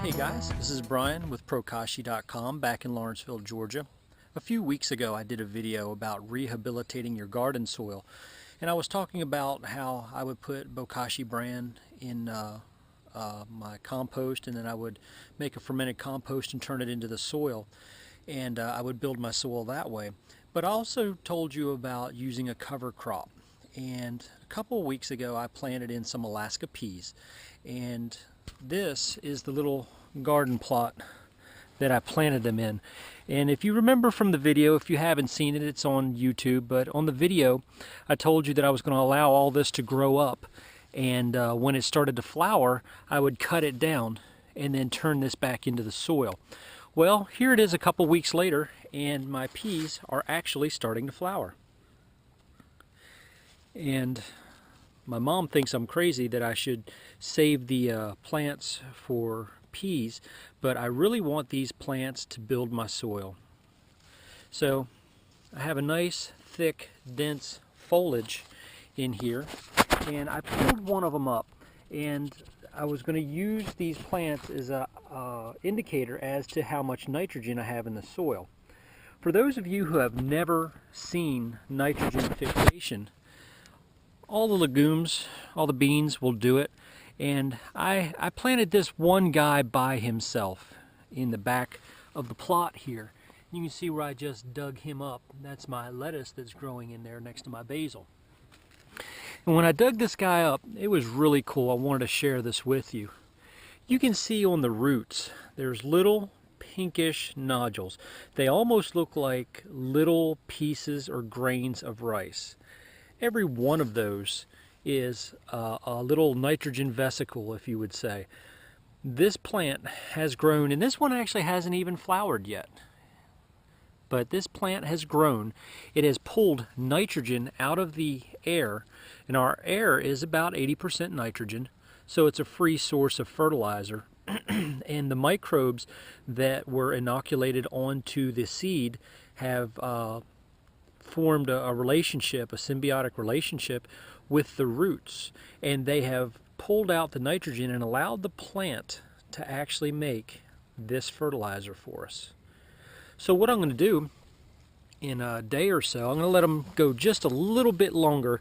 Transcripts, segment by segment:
Hey guys, this is Brian with Prokashi.com back in Lawrenceville, Georgia. A few weeks ago I did a video about rehabilitating your garden soil, and I was talking about how I would put Bokashi bran in my compost, and then I would make a fermented compost and turn it into the soil, and I would build my soil that way. But I also told you about using a cover crop, and a couple of weeks ago I planted in some Alaska peas, and this is the little garden plot that I planted them in. And if you remember from the video, if you haven't seen it, it's on YouTube, but on the video I told you that I was going to allow all this to grow up, and when it started to flower I would cut it down and then turn this back into the soil. Well, here it is a couple weeks later, and my peas are actually starting to flower. And my mom thinks I'm crazy that I should save the plants for peas, but I really want these plants to build my soil. So I have a nice, thick, dense foliage in here, and I pulled one of them up, and I was going to use these plants as a indicator as to how much nitrogen I have in the soil. For those of you who have never seen nitrogen fixation, all the legumes, all the beans will do it, and I planted this one guy by himself in the back of the plot here. You can see where I just dug him up. That's my lettuce that's growing in there next to my basil. And when I dug this guy up, it was really cool. I wanted to share this with you. You can see on the roots there's little pinkish nodules. They almost look like little pieces or grains of rice. Every one of those is a little nitrogen vesicle, if you would say. This plant has grown, and this one actually hasn't even flowered yet. But this plant has grown. It has pulled nitrogen out of the air, and our air is about 80% nitrogen, so it's a free source of fertilizer. And the microbes that were inoculated onto the seed have formed a relationship, a symbiotic relationship with the roots, and they have pulled out the nitrogen and allowed the plant to actually make this fertilizer for us. So what I'm going to do in a day or so, I'm going to let them go just a little bit longer.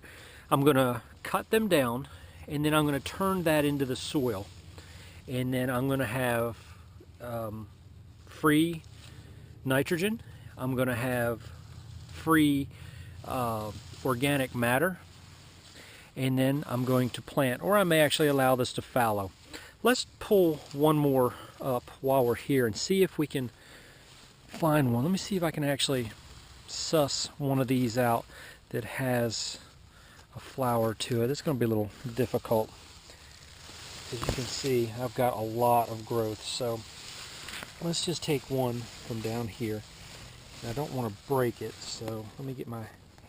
I'm going to cut them down, and then I'm going to turn that into the soil, and then I'm going to have free nitrogen. I'm going to have free organic matter, and then I'm going to plant, or I may actually allow this to fallow. Let's pull one more up while we're here and see if we can find one. Let me see if I can actually suss one of these out that has a flower to it. It's going to be a little difficult. As you can see, I've got a lot of growth, so let's just take one from down here. I don't want to break it, so let me get my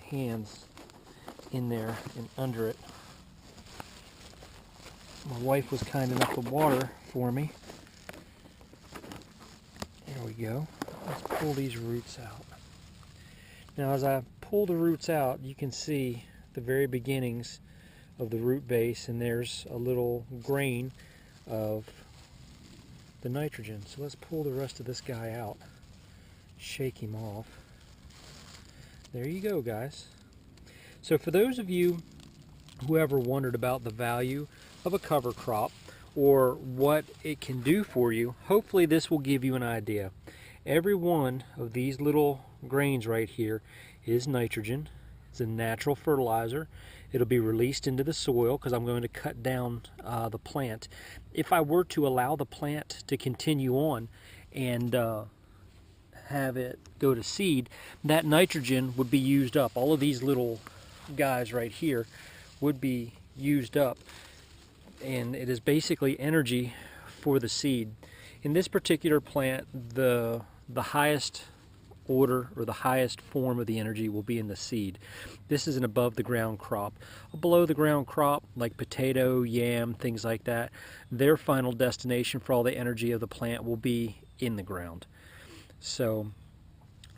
hands in there and under it. My wife was kind enough to water for me. There we go. Let's pull these roots out. Now as I pull the roots out, you can see the very beginnings of the root base, and there's a little grain of the nitrogen. So let's pull the rest of this guy out. Shake him off. There you go, guys. So for those of you who ever wondered about the value of a cover crop or what it can do for you, hopefully this will give you an idea. Every one of these little grains right here is nitrogen. It's a natural fertilizer. It'll be released into the soil because I'm going to cut down the plant. If I were to allow the plant to continue on and have it go to seed, that nitrogen would be used up. All of these little guys right here would be used up, and it is basically energy for the seed. In this particular plant, the highest order or the highest form of the energy will be in the seed. This is an above the ground crop. A below the ground crop like potato, yam, things like that, their final destination for all the energy of the plant will be in the ground. So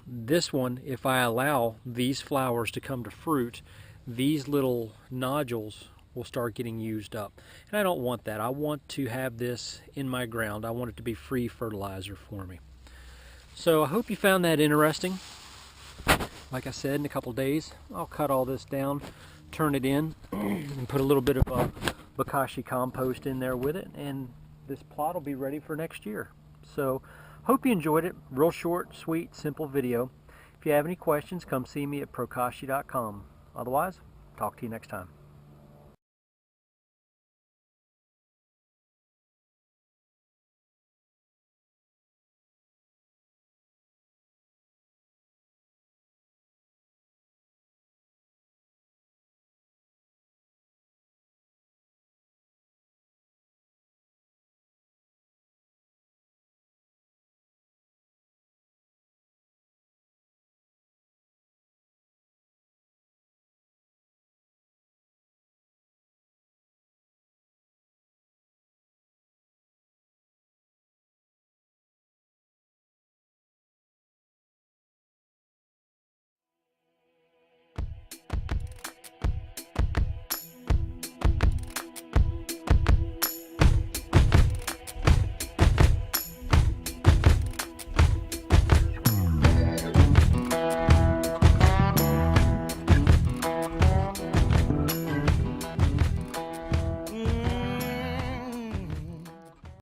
this one, if I allow these flowers to come to fruit, these little nodules will start getting used up. And I don't want that. I want to have this in my ground. I want it to be free fertilizer for me. So I hope you found that interesting. Like I said, in a couple days, I'll cut all this down, turn it in, and put a little bit of bokashi compost in there with it, and this plot will be ready for next year. So hope you enjoyed it. Real short, sweet, simple video. If you have any questions, come see me at prokashi.com. Otherwise, talk to you next time.